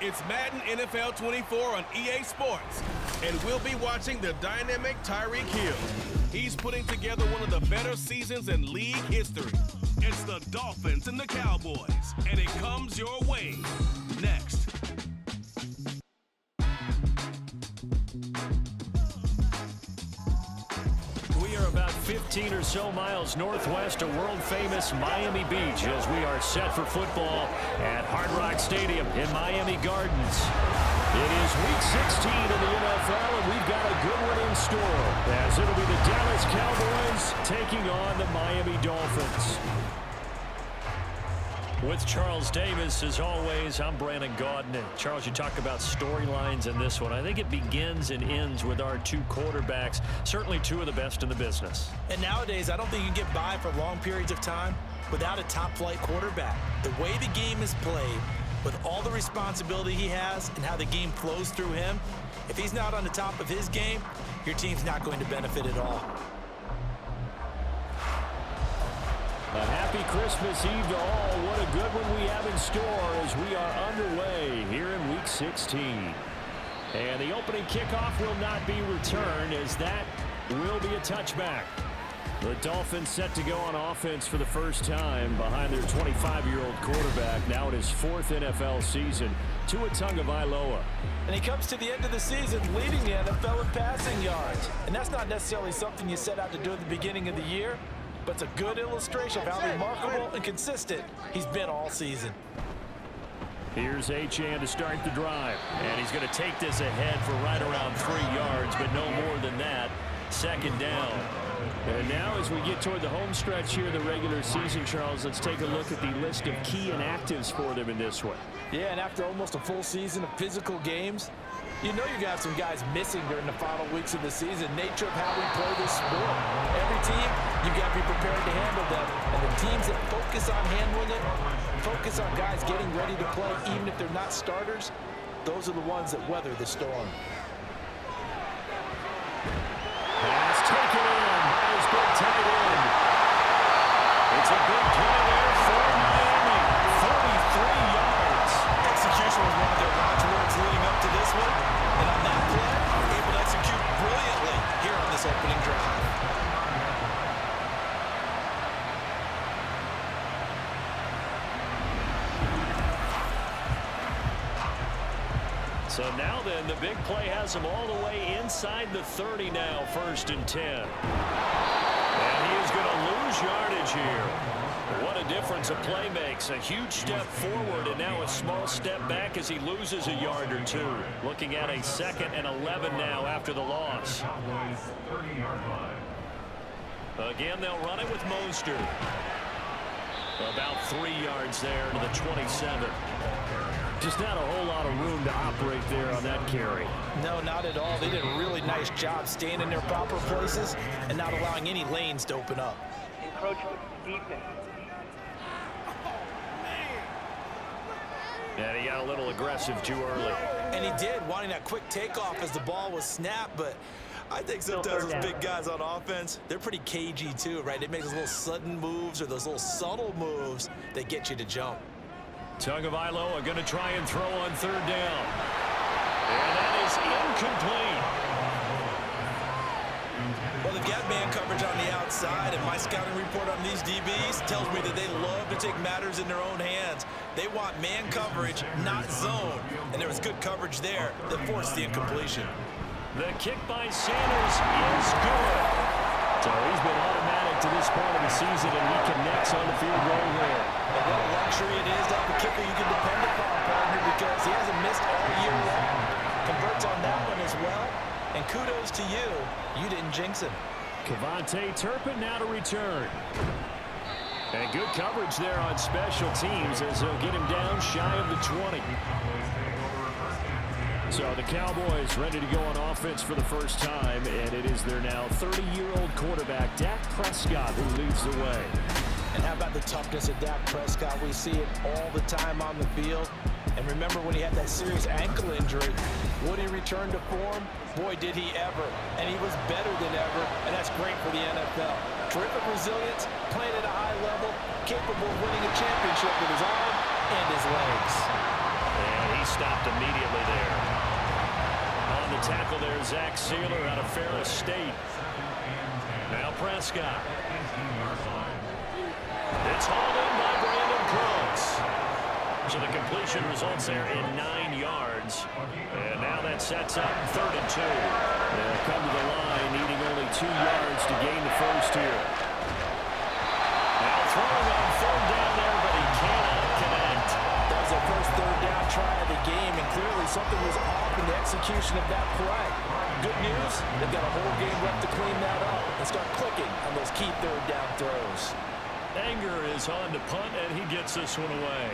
It's Madden NFL 24 on EA Sports, and we'll be watching the dynamic Tyreek Hill. He's putting together one of the better seasons in league history. It's the Dolphins and the Cowboys, and it comes your way next. We are about 15 or so miles northwest of world-famous Miami Beach as we are set for football at Hard Rock Stadium in Miami Gardens. It is Week 16 in the NFL, and we've got a good one in store as it'll be the Dallas Cowboys taking on the Miami Dolphins. With Charles Davis, as always, I'm Brandon Gaudin. Charles, you talk about storylines in this one. I think it begins and ends with our two quarterbacks, certainly two of the best in the business. And nowadays, I don't think you can get by for long periods of time without a top-flight quarterback. The way the game is played, with all the responsibility he has and how the game flows through him, if he's not on the top of his game, your team's not going to benefit at all. A happy Christmas Eve to all. What a good one we have in store as we are underway here in Week 16. And the opening kickoff will not be returned as that will be a touchback. The Dolphins set to go on offense for the first time behind their 25-year-old quarterback, now in his fourth NFL season, Tua Tagovailoa. And he comes to the end of the season leading the NFL in passing yards. And that's not necessarily something you set out to do at the beginning of the year, but it's a good illustration of how remarkable and consistent he's been all season. Here's Achane to start the drive. And he's going to take this ahead for right around 3 yards, but no more than that. Second down. And now as we get toward the home stretch here in the regular season, Charles, let's take a look at the list of key inactives for them in this one. Yeah, and after almost a full season of physical games, you know you're going to have some guys missing during the final weeks of the season. Nature of how we play this sport. Every team, you've got to be prepared to handle them. And the teams that focus on handling it, focus on guys getting ready to play, even if they're not starters, those are the ones that weather the storm. Pass taken in by his big tight end. It's a big play there for Miami. 43 yards. Execution was one of their watchwords leading up to this one. And on that play, able to execute brilliantly here on this opening drive. So now then, the big play has him all the way inside the 30 now, 1st and 10. And he is going to lose yardage here. What a difference a play makes. A huge step forward and now a small step back as he loses a yard or two. Looking at a 2nd and 11 now after the loss. Again, they'll run it with Mostert. About 3 yards there to the 27. Just not a whole lot of room to operate there on that carry. No, not at all. They did a really nice job staying in their proper places and not allowing any lanes to open up. Encroachment defense. And he got a little aggressive too early. And he did, wanting that quick takeoff as the ball was snapped, but I think sometimes those big guys on offense, they're pretty cagey too, right? They make those little sudden moves or those little subtle moves that get you to jump. Tagovailoa going to try and throw on 3rd down. And that is incomplete. Well, they've got man coverage on the outside, and my scouting report on these DBs tells me that they love to take matters in their own hands. They want man coverage, not zone. And there was good coverage there that forced the incompletion. The kick by Sanders is good. So he's been automatic to this point of the season, and he connects on the field goal there. And what a luxury it is to have a kicker you can depend upon, partner, because he hasn't missed all year long. Converts on that one as well. And kudos to you. You didn't jinx him. Kevontae Turpin now to return. And good coverage there on special teams as they'll get him down shy of the 20. So the Cowboys ready to go on offense for the first time, and it is their now 30-year-old quarterback, Dak Prescott, who leads the way. And how about the toughness of Dak Prescott? We see it all the time on the field. And remember when he had that serious ankle injury, would he return to form? Boy, did he ever. And he was better than ever, and that's great for the NFL. Terrific resilience, playing at a high level, capable of winning a championship with his arm and his legs. And he stopped him tackle there, Zach Sealer out of Ferris State. Now Prescott. It's hauled in by Brandon Cooks. So the completion results there in 9 yards. And now that sets up 3rd and 2. They'll come to the line, needing only 2 yards to gain the first here. Now throwing on 3rd down there, but he cannot connect. That was their first 3rd down try of the game, and clearly something was off in the execution of that play. Good news, they've got a whole game left to clean that up and start clicking on those key 3rd down throws. Anger is on to punt, and he gets this one away.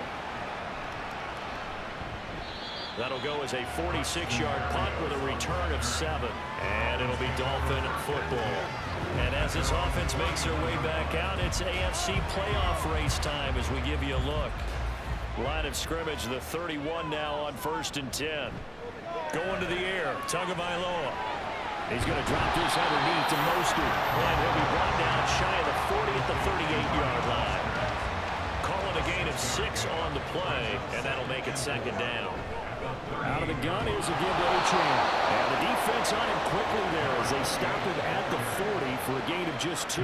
That'll go as a 46-yard punt with a return of 7. And it'll be Dolphin football. And as this offense makes their way back out, it's AFC playoff race time as we give you a look. Line of scrimmage, the 31 now on 1st and 10. Going to the air, Tagovailoa. He's going to drop this underneath to Mostert. And he'll be brought down shy of the 40 at the 38-yard line. Calling a gain of 6 on the play, and that'll make it 2nd down. Out of the gun is a give to Achane. And the defense on him quickly there as they stop him at the 40 for a gain of just 2.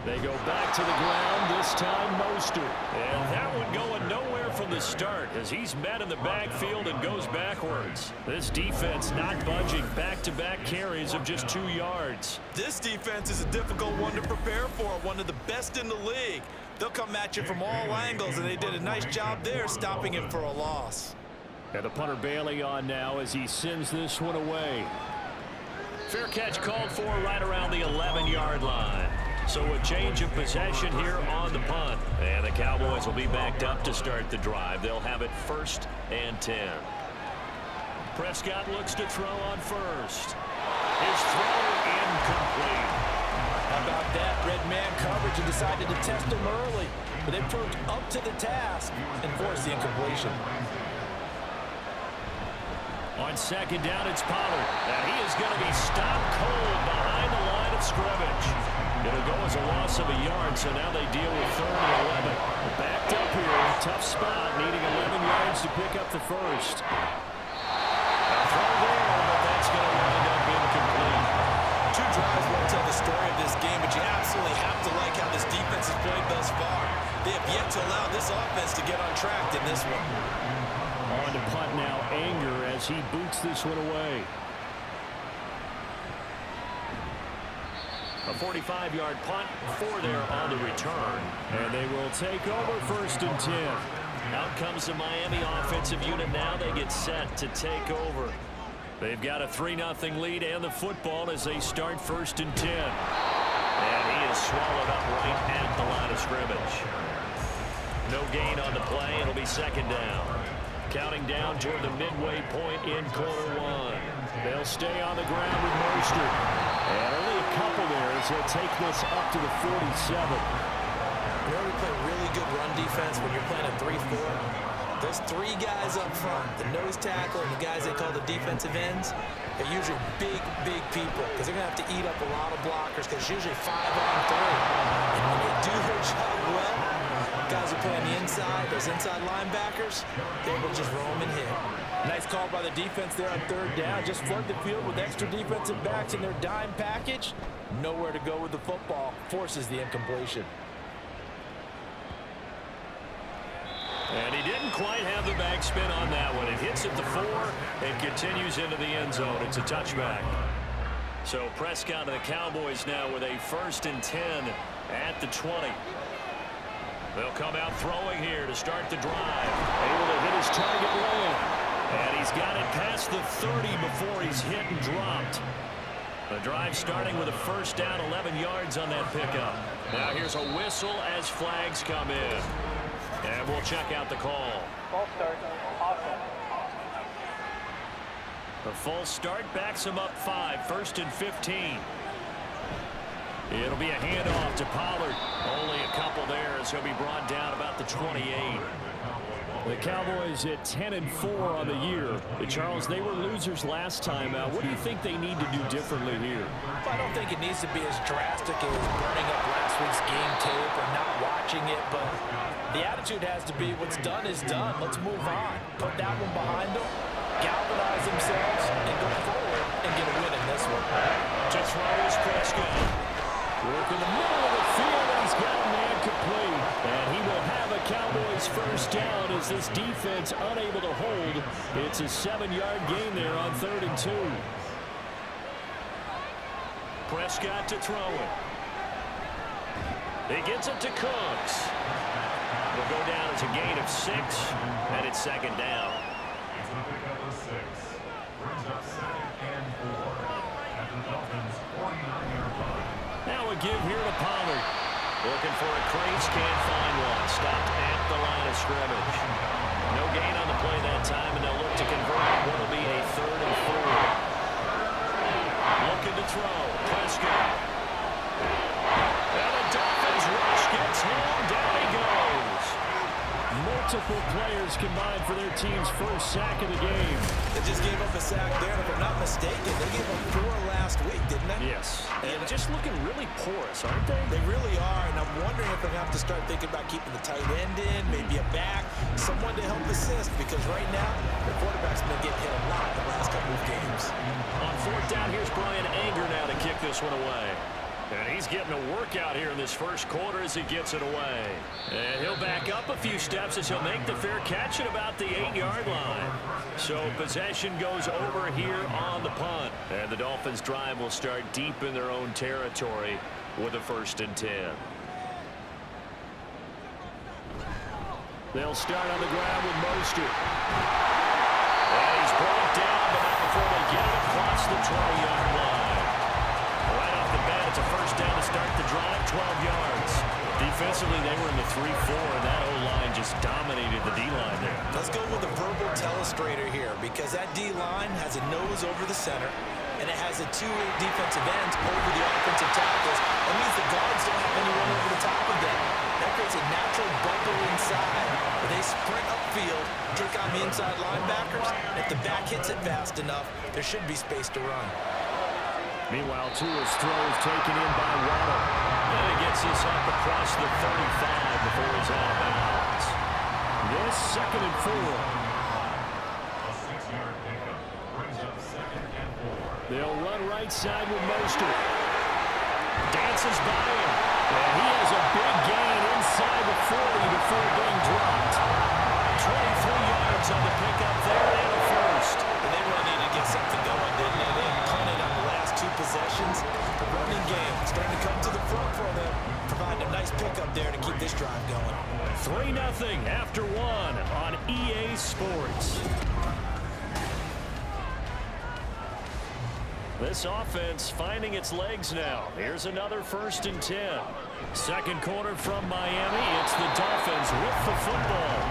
They go back to the ground, this time Mostert. And that one going nowhere from the start as he's met in the backfield and goes backwards. This defense not budging, back-to-back carries of just 2 yards. This defense is a difficult one to prepare for, one of the best in the league. They'll come at you from all angles, and they did a nice job there stopping him for a loss. And the punter Bailey on now as he sends this one away. Fair catch called for right around the 11-yard line. So a change of possession here on the punt. And the Cowboys will be backed up to start the drive. They'll have it 1st and 10. Prescott looks to throw on first. His throw incomplete. How about that? Red man coverage and decided to test him early. But they proved up to the task and forced the incompletion. On 2nd down, it's Pollard. And he is going to be stopped cold behind the line of scrimmage. It'll go as a loss of a yard, so now they deal with 3rd and 11. Backed up here, tough spot, needing 11 yards to pick up the first. A throw there, but that's going to wind up incomplete. 2 drives won't tell the story of this game, but you absolutely have to like how this defense has played thus far. They have yet to allow this offense to get on track in this one. On to punt now, Anger as he boots this one away. A 45-yard punt, 4 there on the return. And they will take over 1st and 10. Out comes the Miami offensive unit now. They get set to take over. They've got a 3-0 lead and the football as they start 1st and 10. And he is swallowed up right at the line of scrimmage. No gain on the play. It'll be 2nd down. Counting down toward the midway point in quarter 1. They'll stay on the ground with Mostert. And only a couple there as they'll take this up to the 47. You know, we play really good run defense when you're playing a 3-4. Those 3 guys up front, the nose tackle and the guys they call the defensive ends, are usually big people because they're going to have to eat up a lot of blockers because it's usually 5 on 3. And when they do their job well, guys who play on the inside, those inside linebackers, they're able to just roam and hit. Nice call by the defense there on 3rd down. Just flood the field with extra defensive backs in their dime package. Nowhere to go with the football. Forces the incompletion. And he didn't quite have the backspin on that one. It hits at the 4 and continues into the end zone. It's a touchback. So Prescott and the Cowboys now with a 1st and 10 at the 20. They'll come out throwing here to start the drive. Able to hit his target lane. And he's got it past the 30 before he's hit and dropped. The drive starting with a 1st down, 11 yards on that pickup. Now here's a whistle as flags come in. And we'll check out the call. False start. Awesome. The false start backs him up 5, 1st and 15. It'll be a handoff to Pollard. Only a couple there as he'll be brought down about the 28. The Cowboys at 10-4 on the year. Charles, they were losers last time out. What do you think they need to do differently here? Well, I don't think it needs to be as drastic as burning up last week's game tape or not watching it, but the attitude has to be what's done is done. Let's move on. Put that one behind them, galvanize themselves, and go forward and get a win in this one. To throw is Prescott. Work in the middle of the field, and he's got a man complete. And he will have a Cowboys first down as this defense unable to hold. It's a 7-yard gain there on 3rd and 2. Prescott to throw it. He gets it to Cooks. Will go down as a gain of 6, and it's 2nd down. It's a pickup of 6. Brings up 2nd and 4 at the Dolphins' 49-yard line. Now a give here to Pollard. Looking for a crease, can't find one. Stopped at the line of scrimmage. No gain on the play that time, and they'll look to convert what will be a 3rd and 4. Looking to throw. Prescott. And the Dolphins rush gets him. Down he goes. Multiple players combined for their team's first sack of the game. They just gave up a sack there, and if I'm not mistaken, they gave up 4 last week, didn't they? Yes. And just looking really porous, aren't they? They really are, and I'm wondering if they're going to have to start thinking about keeping the tight end in, maybe a back, someone to help assist, because right now, the quarterback's been getting hit a lot the last couple of games. On 4th down, here's Brian Anger now to kick this one away. And he's getting a workout here in this first quarter as he gets it away. And he'll back up a few steps as he'll make the fair catch at about the 8-yard line. So possession goes over here on the punt. And the Dolphins' drive will start deep in their own territory with a 1st and 10. They'll start on the ground with Mostert. And he's brought down, but not before they get it across the 20-yard line. Right off the bat, it's a 1st down to start the drive, 12 yards. Defensively, they were in the 3-4, and that O-line just dominated the D-line there. Let's go with a verbal telestrator here, because that D-line has a nose over the center, and it has a 2 defensive ends over the offensive tackles. That means the guards don't have anyone over the top of them. That creates a natural bubble inside where they sprint upfield, take on the inside linebackers. If the back hits it fast enough, there should be space to run. Meanwhile, Tua's throw is taken in by Waddle. And he gets this up across the 35 before he's out of bounds. This 2nd and 4. A 6-yard pickup brings up 2nd and 4. They'll run right side with Mostert. Dances by him. And he has a big gain inside the 40 before being dropped. 23 yards on the pickup there and a 1st. And they really need to get something going, didn't they? They punted on the last 2 possessions. The running game starting to come to the front for them, providing a nice pickup there to keep this drive going. 3-0 after 1 on EA Sports. This offense finding its legs now. Here's another 1st and 10. 2nd quarter from Miami. It's the Dolphins with the football.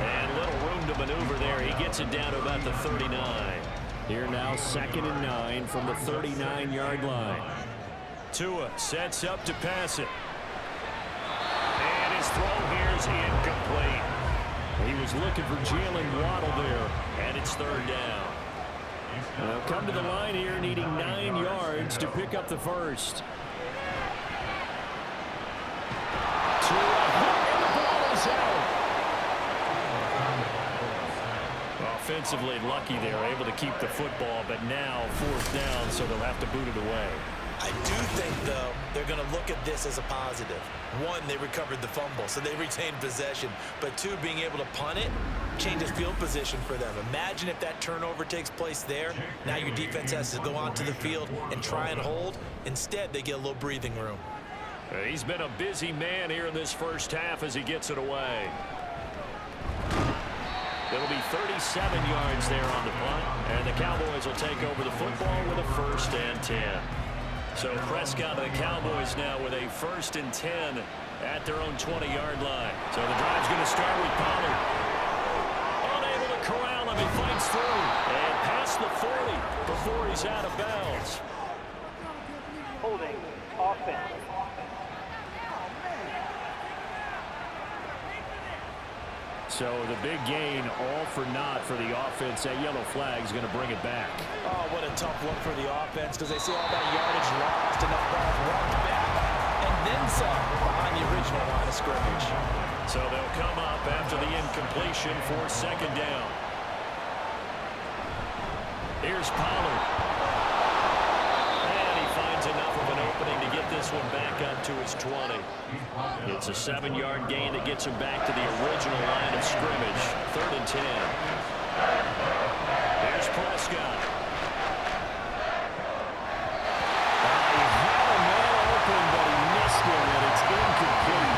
And little room to maneuver there. He gets it down to about the 39. Here now 2nd and 9 from the 39-yard line. Tua sets up to pass it. And his throw here is incomplete. He was looking for Jalen Waddle there. And it's 3rd down. They'll come to the line here needing 9 yards to pick up the 1st. Tua, and the ball is out. Offensively lucky they're able to keep the football, but now 4th down, so they'll have to boot it away. I do think, though, they're going to look at this as a positive. 1, they recovered the fumble, so they retained possession. But 2, being able to punt it changes field position for them. Imagine if that turnover takes place there. Now your defense has to go onto the field and try and hold. Instead, they get a little breathing room. He's been a busy man here in this first half as he gets it away. It'll be 37 yards there on the punt, and the Cowboys will take over the football with a 1st and 10. So Prescott and the Cowboys now with a 1st and 10 at their own 20-yard line. So the drive's going to start with Pollard. Unable to corral him. He fights through and past the 40 before he's out of bounds. Holding offense. So the big gain all for naught for the offense. That yellow flag is going to bring it back. Oh, what a tough look for the offense because they see all that yardage lost and the ball walked back and then some behind the original line of scrimmage. So they'll come up after the incompletion for second down. Here's Pollard. And he finds enough of an opening to get this one back up to his 20. It's a 7-yard gain that gets him back to the original line of scrimmage. 3rd and 10. There's Prescott. He had a man open, but he missed it, and it's incomplete.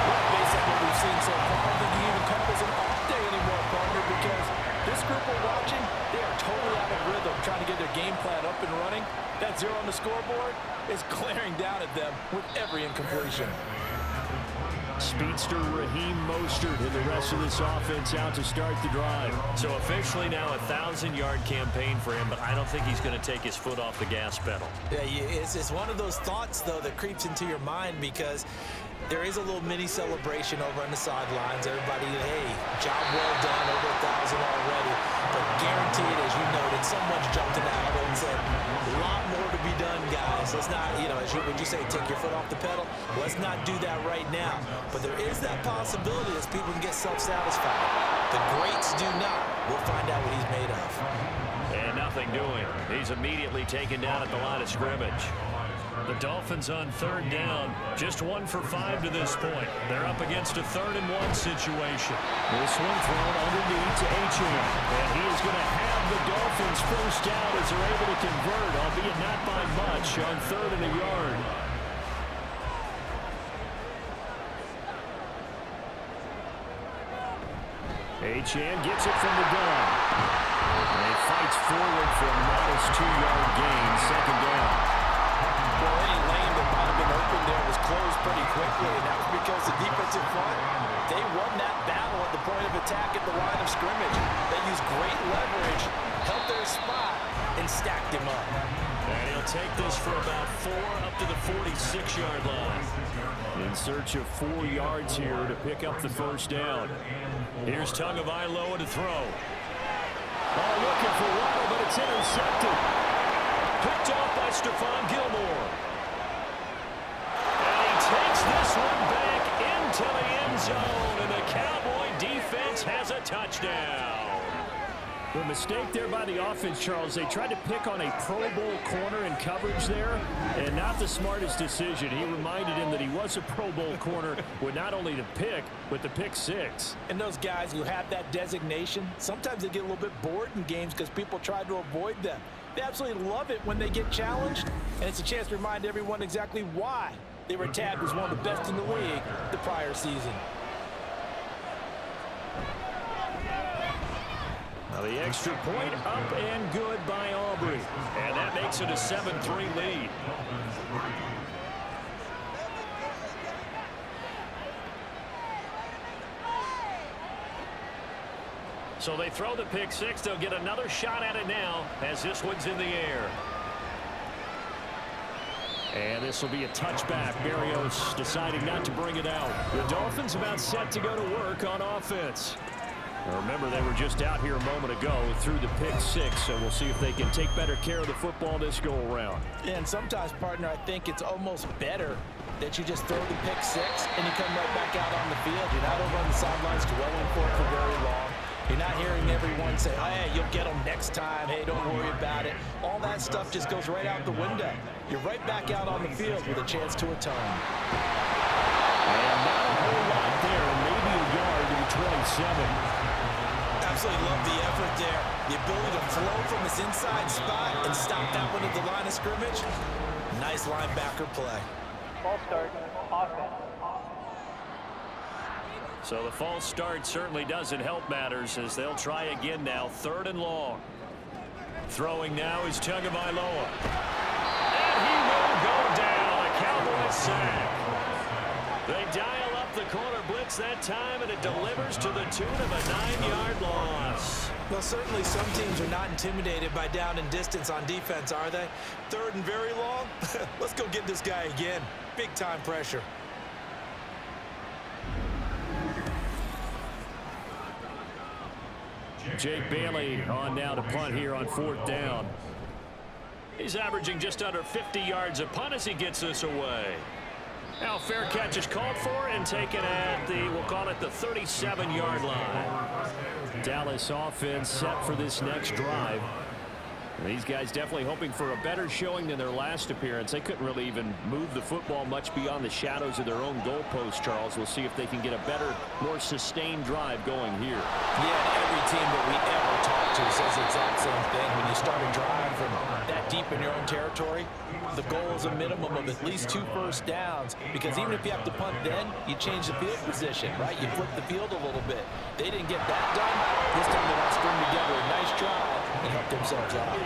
Well, based on what we've seen so far, I don't think you even call this an off day anymore, partner, because this group we're watching, they are totally out of rhythm, trying to get their game plan up and running. That 0 on the scoreboard is glaring down at them with every incompletion. Speedster Raheem Mostert and the rest of this offense out to start the drive. So officially now a 1,000-yard campaign for him, but I don't think he's going to take his foot off the gas pedal. Yeah, it's one of those thoughts, though, that creeps into your mind because there is a little mini celebration over on the sidelines. Everybody, hey, job well done, over 1,000 already. But guaranteed, as you noted, someone's jumped in the huddle and said, a lot more to be done, guys. Let's not, would you say, take your foot off the pedal? Let's not do that right now. But there is that possibility as people can get self-satisfied. The greats do not. We'll find out what he's made of. And nothing doing. He's immediately taken down at the line of scrimmage. The Dolphins on 3rd down, just 1 for 5 to this point. They're up against a 3rd and 1 situation. This one thrown underneath to H.M. And he is going to have the Dolphins first down as they're able to convert, albeit not by much, on 3rd and a yard. H.M. gets it from the gun. And he fights forward for a modest 2-yard gain, 2nd down. Well, any lane that might have been open there was closed pretty quickly, and that was because the defensive front, they won that battle at the point of attack at the line of scrimmage. They used great leverage, held their spot, and stacked him up. And he'll take this for about 4 up to the 46-yard line. In search of 4 yards here to pick up the first down. Here's Tagovailoa to throw. Oh, looking for Waddle, but it's intercepted. Picked off by Stephon Gilmore. And he takes this one back into the end zone, and the Cowboy defense has a touchdown. The mistake there by the offense, Charles, they tried to pick on a Pro Bowl corner in coverage there, and not the smartest decision. He reminded him that he was a Pro Bowl corner with not only the pick, but the pick 6. And those guys who have that designation, sometimes they get a little bit bored in games because people try to avoid them. They absolutely love it when they get challenged, and it's a chance to remind everyone exactly why they were tagged as one of the best in the league the prior season. Now the extra point up and good by Aubrey. And that makes it a 7-3 lead. So they throw the pick 6. They'll get another shot at it now as this one's in the air. And this will be a touchback. Berrios deciding not to bring it out. The Dolphins about set to go to work on offense. Now remember, they were just out here a moment ago through the pick 6, so we'll see if they can take better care of the football this go-around. And sometimes, partner, I think it's almost better that you just throw the pick 6 and you come right back out on the field. You're not over on the sidelines dwelling for it for very long. You're not hearing everyone say, oh, hey, you'll get them next time. Hey, don't worry about it. All that stuff just goes right out the window. You're right back out on the field with a chance to atone. And not a whole lot there, maybe a yard to the 27. Absolutely love the effort there. The ability to flow from his inside spot and stop that one at the line of scrimmage. Nice linebacker play. Ball start, offense. So the false start certainly doesn't help matters as they'll try again now. 3rd and long. Throwing now is Tagovailoa. And he will go down. A Cowboys sack. They dial up the corner blitz that time, and it delivers to the tune of a 9-yard loss. Well, certainly some teams are not intimidated by down and distance on defense, are they? 3rd and very long? Let's go get this guy again. Big-time pressure. Jake Bailey on now to punt here on 4th down. He's averaging just under 50 yards a punt as he gets this away. Now fair catch is called for and taken at the, we'll call it the 37-yard line. Dallas offense set for this next drive. These guys definitely hoping for a better showing than their last appearance. They couldn't really even move the football much beyond the shadows of their own goalpost, Charles. We'll see if they can get a better, more sustained drive going here. Yeah, and every team that we ever talk to says the exact same thing. When you start a drive from that deep in your own territory, the goal is a minimum of at least 2 first downs, because even if you have to punt then, you change the field position, right? You flip the field a little bit. They didn't get that done. This time they got to string together a nice drive and help themselves out.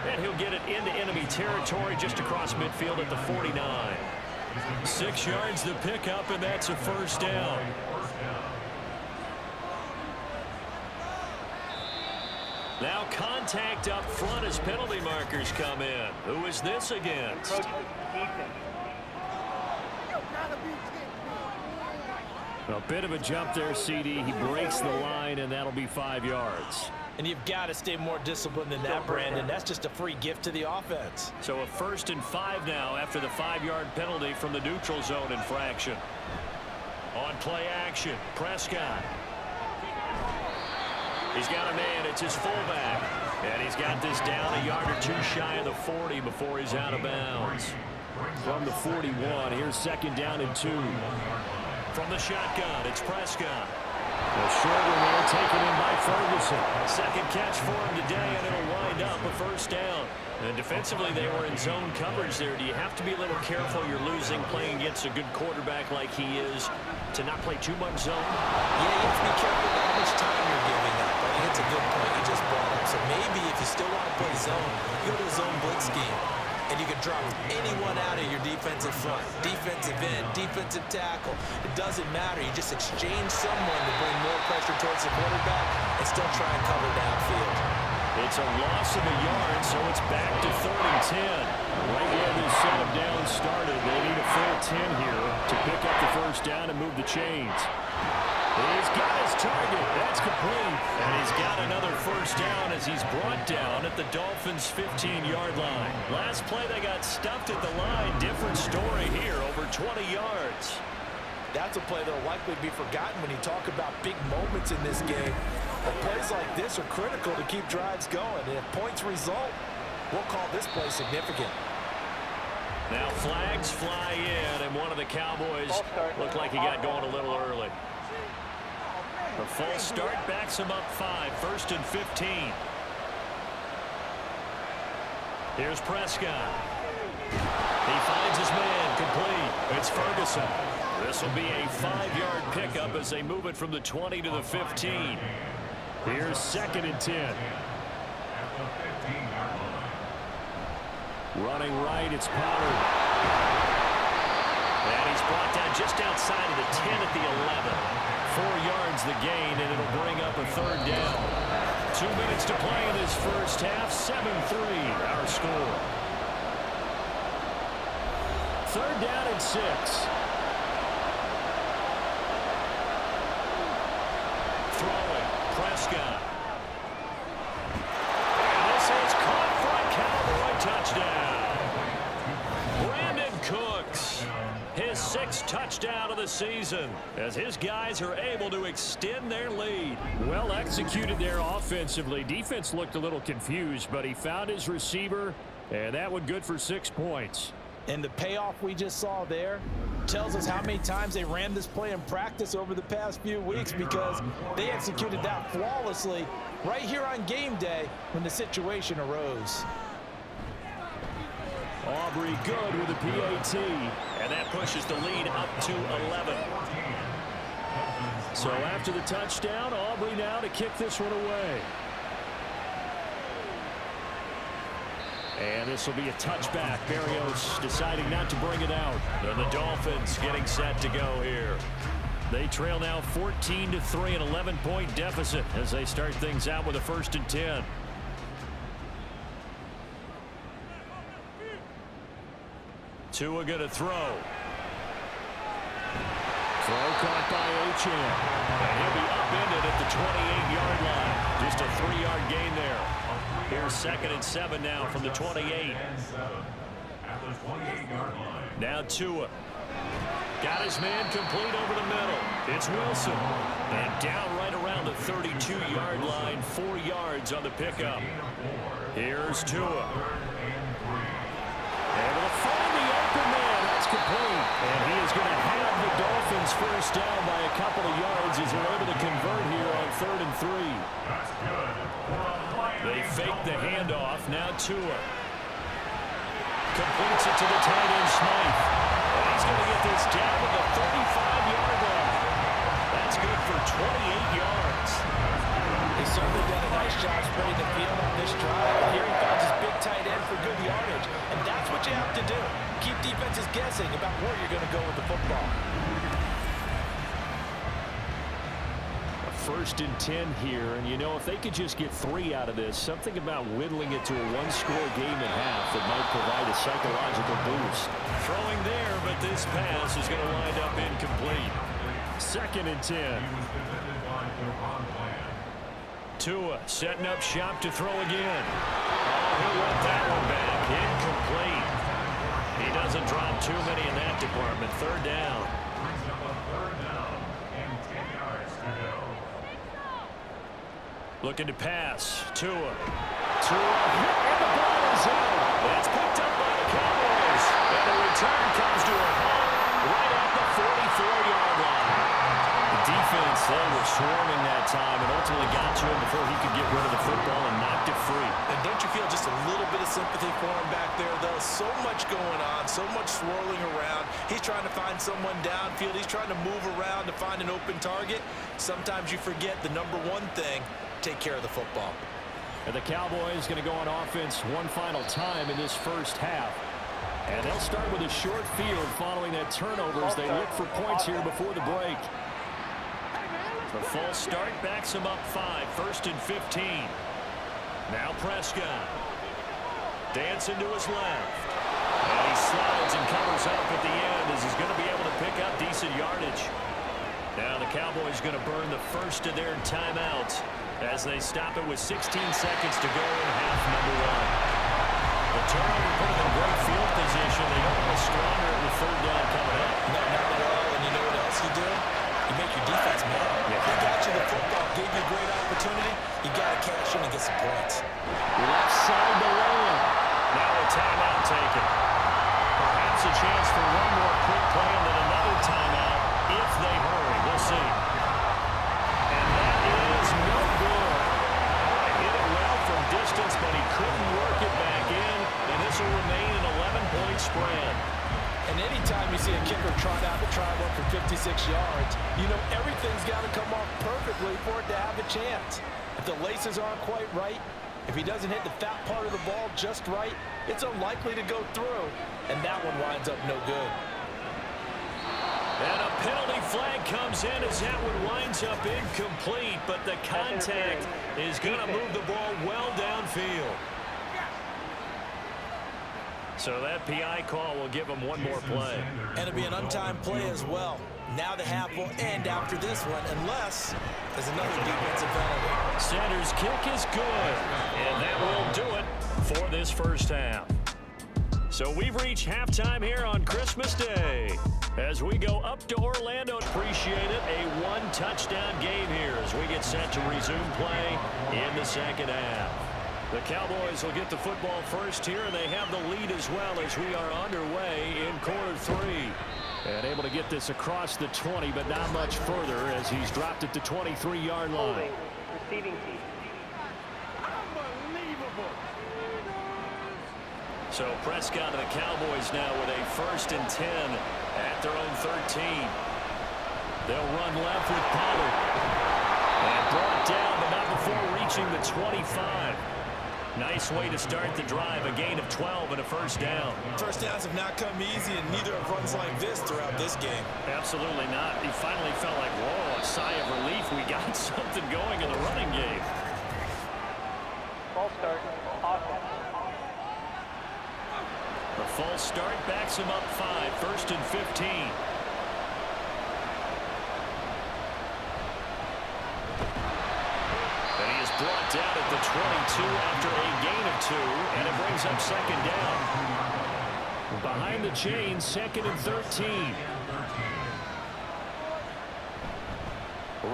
And he'll get it into enemy territory just across midfield at the 49. 6 yards to pick up, and that's a first down. Now contact up front as penalty markers come in. Who is this against? A bit of a jump there, CD. He breaks the line, and that'll be 5 yards. And you've got to stay more disciplined than that, Brandon. That's just a free gift to the offense. So a 1st and 5 now after the 5-yard penalty from the neutral zone infraction. On play action, Prescott. He's got a man. It's his fullback. And he's got this down a yard or 2 shy of the 40 before he's out of bounds. From the 41, here's 2nd down and 2. From the shotgun, it's Prescott. A short one there taken in by Ferguson. Second catch for him today, and it'll wind up a first down. And defensively, they were in zone coverage there. Do you have to be a little careful? You're losing playing against a good quarterback like he is to not play too much zone? Yeah, you have to be careful about how much time you're giving up. I think it's a good point you just brought up. So maybe if you still want to play zone, you go to a zone blitz scheme. And you can drop anyone out of your defensive front, defensive end, defensive tackle. It doesn't matter. You just exchange someone to bring more pressure towards the quarterback and still try and cover downfield. It's a loss of a yard, so it's back to 3rd and 10. Right where this set of down started, they need a full 10 here to pick up the first down and move the chains. He's got his target. That's complete. And he's got another first down as he's brought down at the Dolphins' 15-yard line. Last play, they got stuffed at the line. Different story here, over 20 yards. That's a play that will likely be forgotten when you talk about big moments in this game. But plays like this are critical to keep drives going. And if points result, we'll call this play significant. Now flags fly in, and one of the Cowboys looked like he got going a little early. A false start backs him up 5, 1st and 15. Here's Prescott. He finds his man complete. It's Ferguson. This will be a 5-yard pickup as they move it from the 20 to the 15. Here's 2nd and 10. Running right, it's Pollard. And he's brought down just outside of the 10 at the 11. 4 yards the gain, and it'll bring up a 3rd down. 2 minutes to play in this first half. 7-3 our score. 3rd down and 6. Throwing, Prescott. And this is caught for a Cowboy touchdown. Brandon Cooks, his 6th touchdown of the season, as his guys are able to extend their lead. Well executed there offensively. Defense looked a little confused, but he found his receiver, and that one good for 6 points. And the payoff we just saw there tells us how many times they ran this play in practice over the past few weeks, because they executed that flawlessly right here on game day when the situation arose. Aubrey good with a PAT. And that pushes the lead up to 11. So after the touchdown, Aubrey now to kick this one away. And this will be a touchback. Berrios deciding not to bring it out. And the Dolphins getting set to go here. They trail now 14-3, an 11-point deficit as they start things out with a 1st and 10. Tua going to throw. Throw caught by Achane. And he'll be upended at the 28-yard line. Just a 3-yard gain there. Here's 2nd and 7 now from the 28. At the 28-yard line. Now Tua. Got his man complete over the middle. It's Wilson. And down right around the 32-yard line. 4 yards on the pickup. Here's Tua. Able to find the open man. That's complete. And he is going to have the Dolphins first down by a couple of yards as they're able to convert here on 3rd and 3. That's good. They fake the handoff. Now Tua. Completes it to the tight end, Smythe. And he's going to get this down to the 35-yard line. That's good for 28 yards. He's certainly done a nice job spreading the field on this drive. And here he finds his big tight end for good yardage. And that's what you have to do. Keep defenses guessing about where you're going to go with the football. A 1st and 10 here. And, you know, if they could just get 3 out of this, something about whittling it to a 1-score game at half that might provide a psychological boost. Throwing there, but this pass is going to wind up incomplete. 2nd and 10. Tua setting up shop to throw again. Oh, he'll want that one back. Incomplete. He doesn't drop too many in that department. 3rd down. Brings up a 3rd down and 10 yards to go. Looking to pass. Tua. And the ball is out. That's picked up by the Cowboys. And the return comes to a halt right at the 44-yard line. The defense, they were swarming that time and ultimately got to him before he could get rid of the football and knocked it free. And don't you feel just a little bit of sympathy for him back there, though? So much going on, so much swirling around. He's trying to find someone downfield. He's trying to move around to find an open target. Sometimes you forget the number one thing, take care of the football. And the Cowboys going to go on offense one final time in this first half. And they'll start with a short field following that turnover as they look for points here before the break. The false start backs him up 5. 1st and 15. Now Prescott. Dancing to his left. And he slides and covers up at the end as he's going to be able to pick up decent yardage. Now the Cowboys going to burn the first of their timeouts as they stop it with 16 seconds to go in half number 1. The turnover put them in great field position. They don't want to squander it with 3rd down coming up. No, not at all. And you know what else you do? You make your defense mad. They got you the football, gave you a great opportunity. You got to cash in and get some points. Left side to Lane. Now a timeout taken. Perhaps a chance for one more quick play and then another timeout if they hurry. We'll see. And that is no good. Hit it well from distance, but he couldn't work it back in. And this will remain an 11-point spread. And anytime you see a kicker trot out to try one for 56 yards, you know everything's got to come off perfectly for it to have a chance. If the laces aren't quite right, if he doesn't hit the fat part of the ball just right, it's unlikely to go through. And that one winds up no good. And a penalty flag comes in as that one winds up incomplete, but the contact is going to move the ball well downfield. So that PI call will give him one more play. And it'll be an untimed play as well. Now the half will end after this one, unless there's another defensive penalty. Sanders' kick is good, and that will do it for this first half. So we've reached halftime here on Christmas Day. As we go up to Orlando, appreciate it. A one-touchdown game here as we get set to resume play in the second half. The Cowboys will get the football first here, and they have the lead as well as we are underway in quarter 3. And able to get this across the 20, but not much further as he's dropped at the 23-yard line. Holding. Receiving team. So Prescott and the Cowboys now with a 1st and 10 at their own 13. They'll run left with Pollard. And brought down, but not before reaching the 25. Nice way to start the drive, a gain of 12 and a first down. First downs have not come easy, and neither have runs like this throughout this game. Absolutely not. He finally felt like, whoa, a sigh of relief. We got something going in the running game. False start. Offense. The false start backs him up 5. 1st and 15. brought down at the 22 after a gain of 2, and it brings up second down. Behind the chains, 2nd and 13.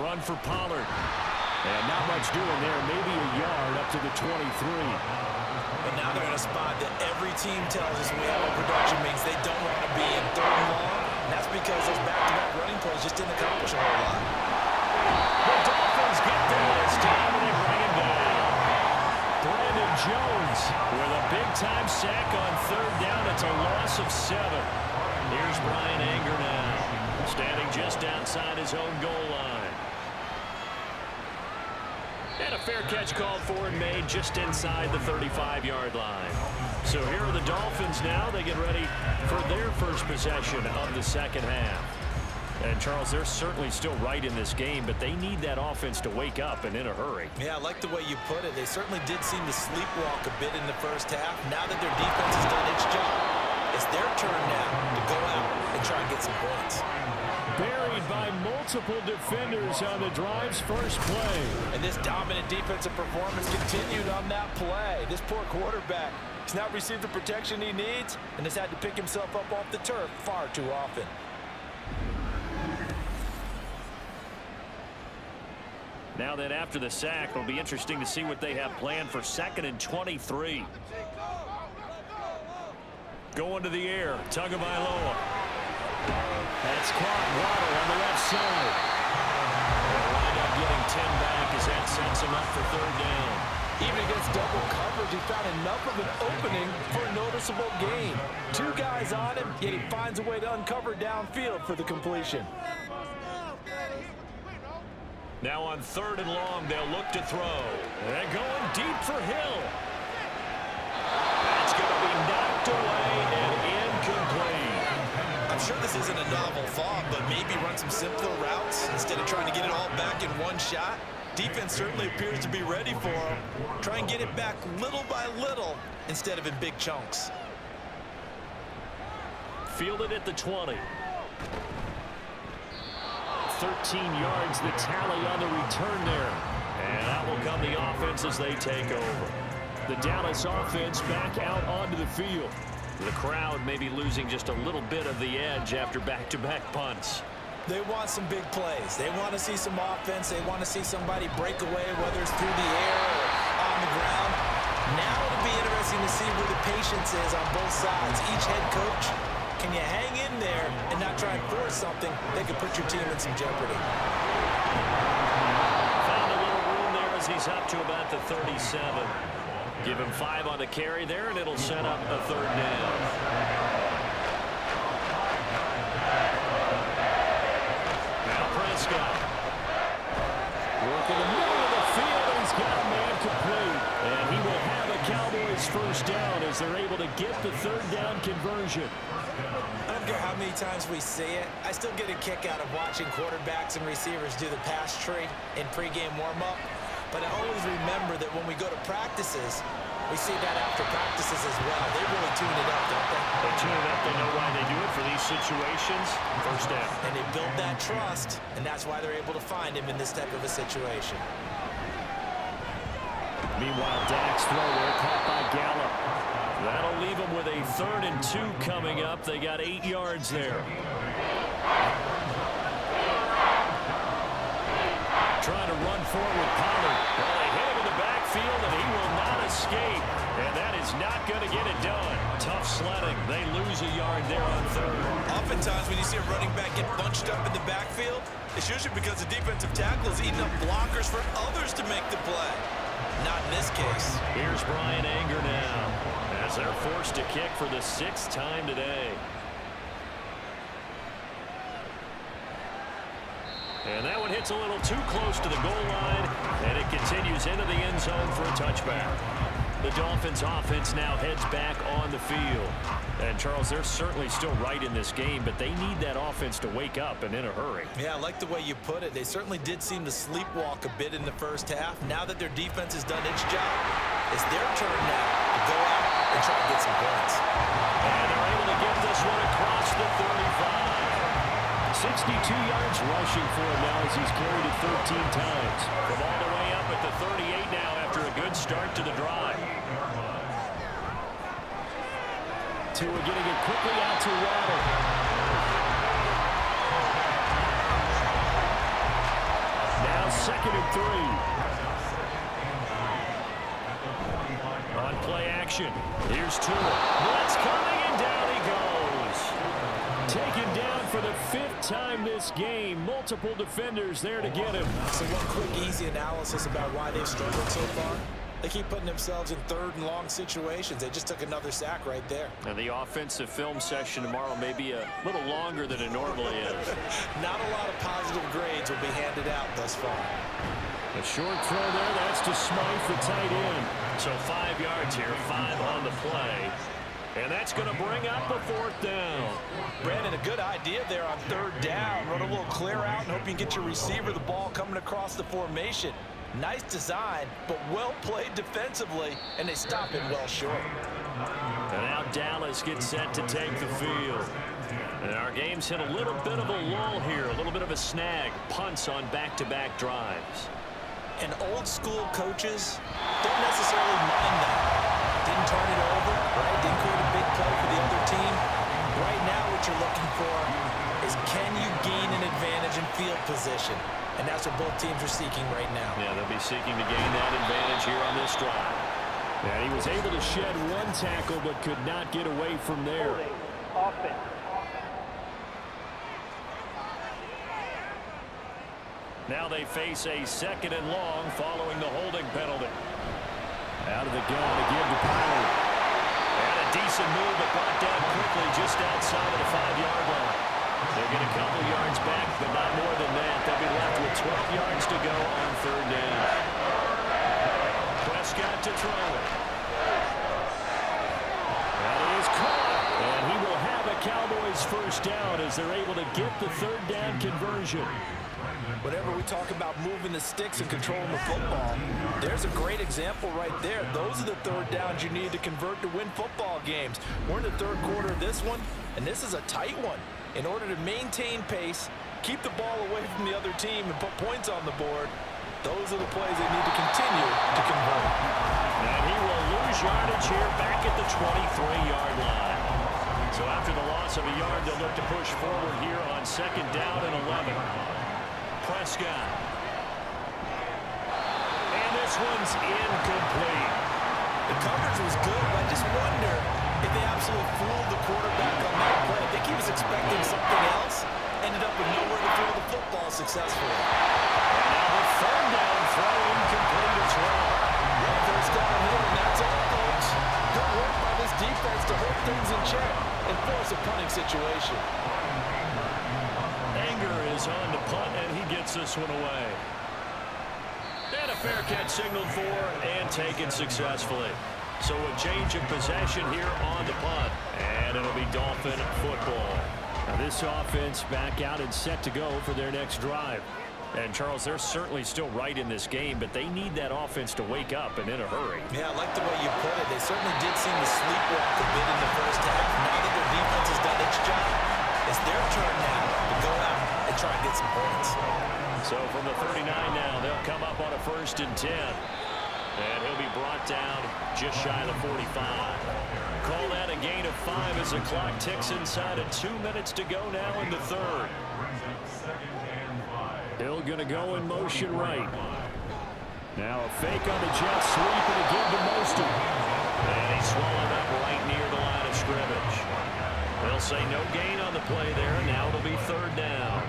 Run for Pollard. And not much doing there, maybe a yard up to the 23. And now they're in a spot that every team tells us we have a production means they don't want to be in 3rd and long. And that's because those back-to-back running plays just didn't accomplish a whole lot. The Dolphins get there this time, and they bring him down. Brandon Jones with a big-time sack on 3rd down. It's a loss of 7. Here's Brian Anger now, standing just outside his own goal line. And a fair catch called for and made just inside the 35-yard line. So here are the Dolphins now. They get ready for their first possession of the second half. And, Charles, they're certainly still right in this game, but they need that offense to wake up and in a hurry. Yeah, I like the way you put it. They certainly did seem to sleepwalk a bit in the first half. Now that their defense has done its job, it's their turn now to go out and try and get some points. Buried by multiple defenders on the drive's first play. And this dominant defensive performance continued on that play. This poor quarterback has not received the protection he needs and has had to pick himself up off the turf far too often. Now then, after the sack, it'll be interesting to see what they have planned for 2nd and 23. Going to the air, Tagovailoa. That's caught. Waddle on the left side. They'll wind up getting 10 back as that sets him up for 3rd down. Even against double coverage, he found enough of an opening for a noticeable gain. 2 guys on him, yet he finds a way to uncover downfield for the completion. Now on 3rd and long, they'll look to throw. They're going deep for Hill. That's going to be knocked away and incomplete. I'm sure this isn't a novel thought, but maybe run some simpler routes instead of trying to get it all back in one shot. Defense certainly appears to be ready for him. Try and get it back little by little instead of in big chunks. Fielded at the 20. 13 yards, the tally on the return there. And out will come the offense as they take over. The Dallas offense back out onto the field. The crowd may be losing just a little bit of the edge after back-to-back punts. They want some big plays. They want to see some offense. They want to see somebody break away, whether it's through the air or on the ground. Now it'll be interesting to see where the patience is on both sides. Each head coach, can you hang in there and not try and force something that could put your team in some jeopardy? Found a little room there as he's up to about the 37. Give him 5 on the carry there, and it'll set up a 3rd down. Now Prescott. Working the middle of the field, and he's got a man complete. And he will have a Cowboys first down as they're able to get the 3rd down conversion. I don't care how many times we see it. I still get a kick out of watching quarterbacks and receivers do the pass tree in pregame warm-up. But I always remember that when we go to practices, we see that after practices as well. They really tune it up, don't they? They tune it up. They know why they do it for these situations. First down. And they build that trust, and that's why they're able to find him in this type of a situation. Meanwhile, Dak's throw there caught by Gallup. That'll leave them with a 3rd and 2 coming up. They got 8 yards there. Trying to run forward with Pollard. Well, they hit him in the backfield, and he will not escape. And that is not going to get it done. Tough sledding. They lose a yard there on 3rd. Oftentimes when you see a running back get bunched up in the backfield, it's usually because the defensive tackle is eating up blockers for others to make the play. Not in this case. Here's Brian Anger now, as they're forced to kick for the 6th time today. And that one hits a little too close to the goal line, and it continues into the end zone for a touchback. The Dolphins offense now heads back on the field. And, Charles, they're certainly still right in this game, but they need that offense to wake up and in a hurry. Yeah, I like the way you put it. They certainly did seem to sleepwalk a bit in the first half. Now that their defense has done its job, it's their turn now to go out and try to get some points. And they're able to get this one across the 35. 62 yards rushing for him now as he's carried it 13 times. From all the way up at the 38 now after a good start to the drive. Tua getting it quickly out to Waddle. Now 2nd and 3. On play action. Here's Tua. Blitz coming and down he goes. Taken down for the 5th time this game. Multiple defenders there to get him. So one quick, easy analysis about why they've struggled so far. They keep putting themselves in 3rd and long situations. They just took another sack right there. And the offensive film session tomorrow may be a little longer than it normally is. Not a lot of positive grades will be handed out thus far. A short throw there. That's to Smythe, the tight end. So 5 yards here, 5 on the play. And that's going to bring up a 4th down. Brandon, a good idea there on 3rd down. Run a little clear out and hope you can get your receiver the ball coming across the formation. Nice design, but well played defensively, and they stop it well short. And now Dallas gets set to take the field. And our game's hit a little bit of a lull here, a little bit of a snag. Punts on back-to-back drives. And old school coaches don't necessarily mind that. Didn't turn it over, right? Didn't create a big play for the other team. Right now what you're looking for is can you gain an advantage in field position? And that's what both teams are seeking right now. Yeah, they'll be seeking to gain that advantage here on this drive. And he was able to shed 1 tackle but could not get away from there. Offense. Now they face a 2nd and long following the holding penalty. Out of the gun again to Pollard. And a decent move, but brought down quickly just outside of the 5-yard line. They'll get a couple yards back, but not more than that. They'll be left with 12 yards to go on 3rd down. Prescott to throw it. That is caught. And he will have a Cowboys 1st down as they're able to get the 3rd down conversion. Whenever we talk about moving the sticks and controlling the football, there's a great example right there. Those are the 3rd downs you need to convert to win football games. We're in the 3rd quarter of this one, and this is a tight one. In order to maintain pace, keep the ball away from the other team, and put points on the board, those are the plays they need to continue to convert. And he will lose yardage here back at the 23-yard line. So after the loss of a yard, they'll look to push forward here on 2nd down and 11. Prescott. And this one's incomplete. The coverage was good, but I just wonder if they absolutely fooled the quarterback on that play. I think he was expecting something else. Ended up with nowhere to throw the football successfully. And now the 3rd down throw incomplete as well. Well, 1st down here, and that's all, folks. Good work by this defense to hold things in check and force a punting situation. Anger is on the punt, and he gets this one away. And a fair catch signaled for and taken successfully. So a change of possession here on the punt, and it'll be Dolphin football. Now this offense back out and set to go for their next drive. And, Charles, they're certainly still right in this game, but they need that offense to wake up and in a hurry. Yeah, I like the way you put it. They certainly did seem to sleepwalk a bit in the 1st half. Now that their defense has done its job, it's their turn now to go out and try and get some points. So from the 39 now, they'll come up on a 1st and 10. And he'll be brought down just shy of the 45. Call that a gain of 5 as the clock ticks inside of 2 minutes to go now in the 3rd. Hill going to go in motion right. Now a fake on the jet sweep and again to Mostert. And he's swallowed up right near the line of scrimmage. They'll say no gain on the play there. Now it'll be 3rd down.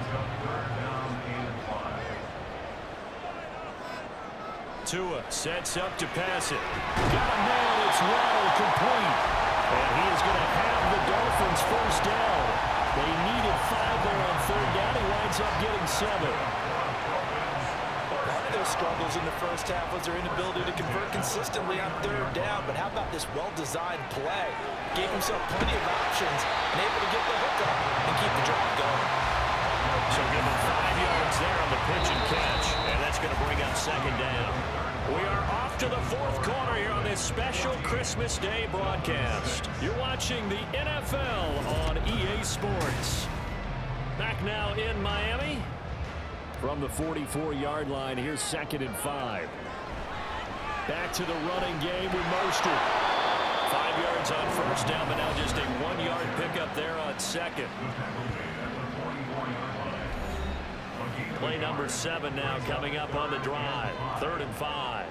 Tua sets up to pass it. Got a man, it's Waddle complete. And he is going to have the Dolphins 1st down. They needed 5 there on 3rd down. He winds up getting 7. One of their struggles in the 1st half was their inability to convert consistently on 3rd down. But how about this well-designed play? Gave himself plenty of options and able to get the hook up and keep the drive going. So give him 5 yards there on the pitch and catch. And that's going to bring up 2nd down. We are off to the 4th quarter here on this special Christmas Day broadcast. You're watching the NFL on EA Sports. Back now in Miami. From the 44-yard line, here's 2nd and 5. Back to the running game with Mostert. 5 yards on first down, but now just a 1-yard pickup there on second. Play number 7 now coming up on the drive. 3rd and 5.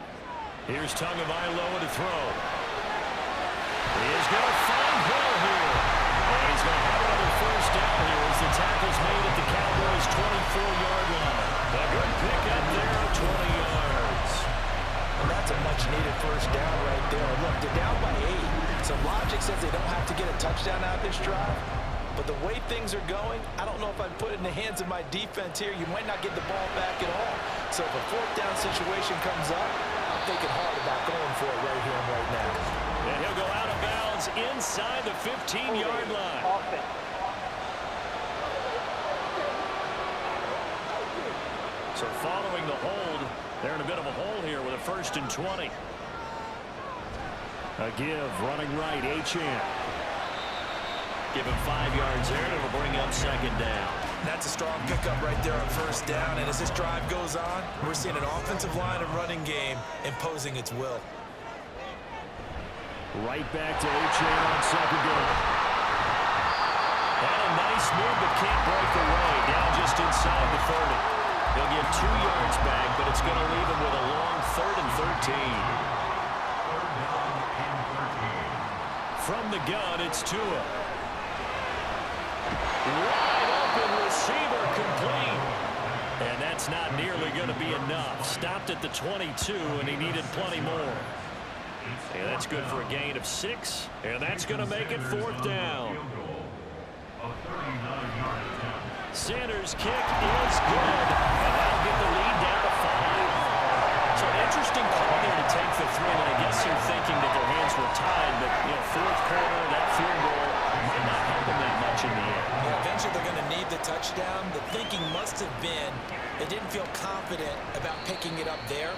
Here's Tagovailoa to throw. He is going to find Hill here. And he's going to have another first down here as the tackle's made at the Cowboys' 24-yard line. A good pickup there of 20 yards. And that's a much-needed first down right there. Look, they're down by 8. So logic says they don't have to get a touchdown out of this drive. But the way things are going, I don't know if I'd put it in the hands of my defense here. You might not get the ball back at all. So if a 4th down situation comes up, I'm thinking hard about going for it right here and right now. And he'll go out of bounds inside the 15-yard line. Offense. So following the hold, they're in a bit of a hole here with a 1st and 20. A give, running right, Achane. Give him 5 yards there, and it'll bring up 2nd down. That's a strong pickup right there on first down. And as this drive goes on, we're seeing an offensive line and running game imposing its will. Right back to Achane on 2nd down. And a nice move, but can't break away. Down just inside the 30. He'll get 2 yards back, but it's going to leave him with a long 3rd and 13. From the gun, it's Tua. Wide open receiver complete. And that's not nearly going to be enough. Stopped at the 22, and he needed plenty more. And that's good for a gain of 6. And that's going to make it 4th down. Sanders' kick is good. And that'll get the lead down to 5. So an interesting call there to take the 3. And I guess you're thinking that their hands were tied. But, 4th quarter, that field goal might not help them that much in the end. Yeah, eventually they're going to need the touchdown. The thinking must have been they didn't feel confident about picking it up there,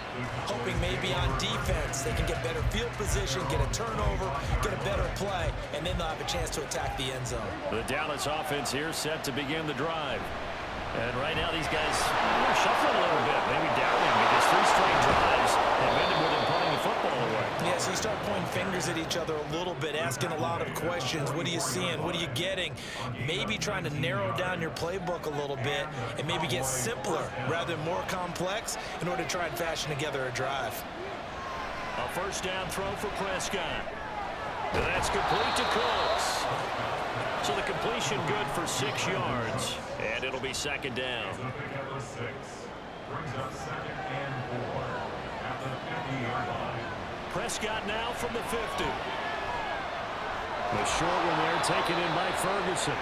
hoping maybe on defense they can get better field position, get a turnover, get a better play, and then they'll have a chance to attack the end zone. The Dallas offense here set to begin the drive. And right now these guys are shuffling a little bit, maybe doubting because 3 straight drives have ended with them punting the football away. Yeah, so you start pointing fingers at each other a little bit, asking a lot of questions. What are you seeing? What are you getting? Maybe trying to narrow down your playbook a little bit and maybe get simpler rather than more complex in order to try and fashion together a drive. A first down throw for Prescott. And that's complete to Cooks. So the completion good for 6 yards. And it'll be 2nd down. The pickup of 6. Brings up 2nd and 4 at the 50-yard line. Prescott now from the 50. The short one there taken in by Ferguson.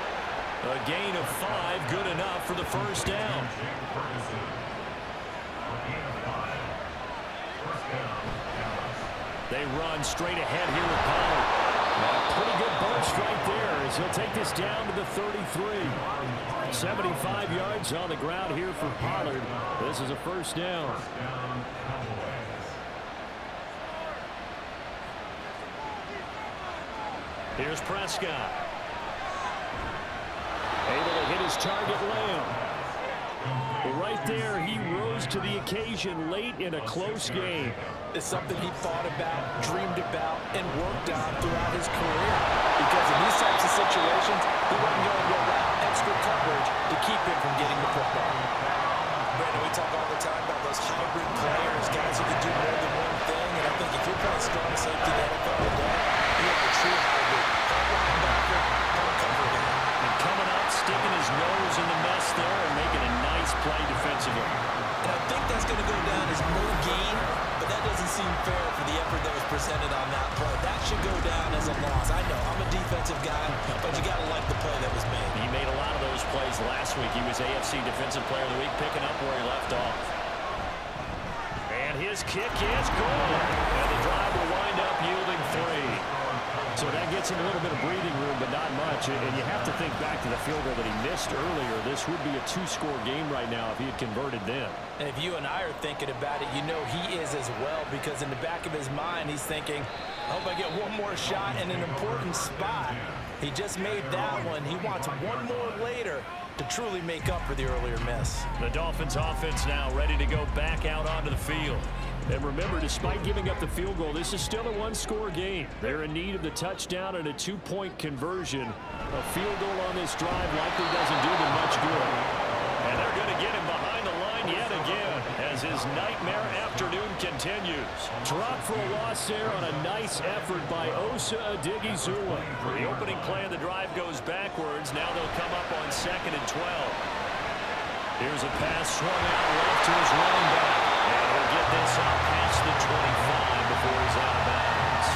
A gain of 5, good enough for the first down. They run straight ahead here with Pollard. A pretty good burst right there as he'll take this down to the 33. 75 yards on the ground here for Pollard. This is a first down. Here's Prescott. Able to hit his target, Lamb. Right there, he rose to the occasion late in a close game. It's something he thought about, dreamed about, and worked on throughout his career. Because in these types of situations, he wasn't going to go out extra coverage to keep him from getting the football. Brandon, we talk all the time about those hybrid players, guys who can do more than one thing. And I think if you're playing strong safety in the NFL today, you have a true hybrid. Linebacker, cover guy. And coming up, sticking his nose in the mess there and making a nice play defensively. And I think that's going to go down as no gain, but that doesn't seem fair for the effort that was presented on that play. That should go down as a loss. I know, I'm a defensive guy, but you got to like the play that was made. He made a lot of those plays last week. He was AFC Defensive Player of the Week, picking up where he left off. And his kick is good. And the drive will wind up yielding 3. So that gets him a little bit of breathing room, but not much. And you have to think back to the field goal that he missed earlier. This would be a 2-score game right now if he had converted then. And if you and I are thinking about it, you know he is as well, because in the back of his mind, he's thinking, I hope I get one more shot in an important spot. He just made that one. He wants one more later to truly make up for the earlier miss. The Dolphins offense now ready to go back out onto the field. And remember, despite giving up the field goal, this is still a one-score game. They're in need of the touchdown and a two-point conversion. A field goal on this drive likely doesn't do them much good. And they're going to get him behind the line yet again as his nightmare afternoon continues. Drop for a loss there on a nice effort by Osa Odighizuwa. The opening play of the drive goes backwards. Now they'll come up on 2nd and 12. Here's a pass swung out left to his running back. And he'll get this out past the 25 before he's out of bounds.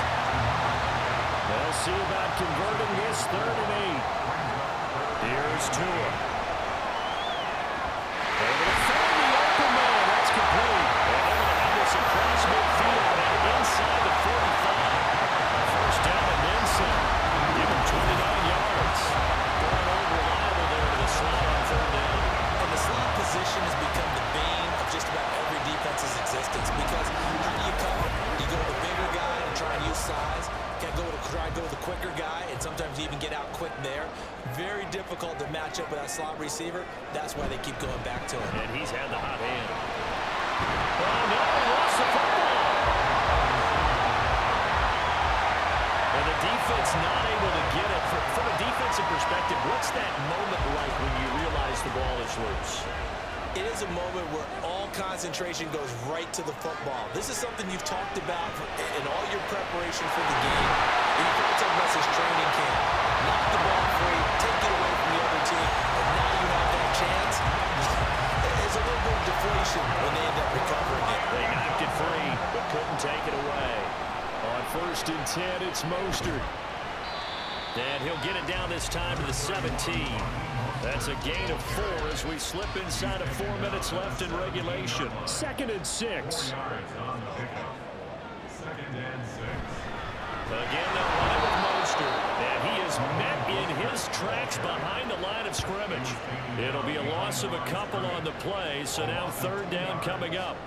They'll see about converting this 3rd and 8. Here's Tua. Able to find the open man. That's complete. And able to have this across midfield and inside the 45. First down and then some. Give him 29 yards. Going over reliable there to the slot on 3rd down. And the slot position has become the bane of just about every defense's existence, because how do you cover? You go to the bigger guy and try and use size. Can't try and go to the quicker guy, and sometimes you even get out quick there. Very difficult to match up with that slot receiver. That's why they keep going back to him. And he's had the hot hand. Oh, no, he lost the football. And the defense not able to get it. From a defensive perspective, what's that moment like when you realize the ball is loose? It is a moment where all concentration goes right to the football. This is something you've talked about in all your preparation for the game. You've probably talked about this training camp. Knock the ball free, take it away from the other team, and now you have that chance. There's a little bit of deflation when they end up recovering it. They knocked it free, but couldn't take it away. On 1st and 10, it's Mostert. And he'll get it down this time to the 17. That's a gain of 4 as we slip inside of 4 minutes left in regulation. 2nd and 6. Again, they'll run it with Mostert. And he is met in his tracks behind the line of scrimmage. It'll be a loss of a couple on the play, so now 3rd down coming up.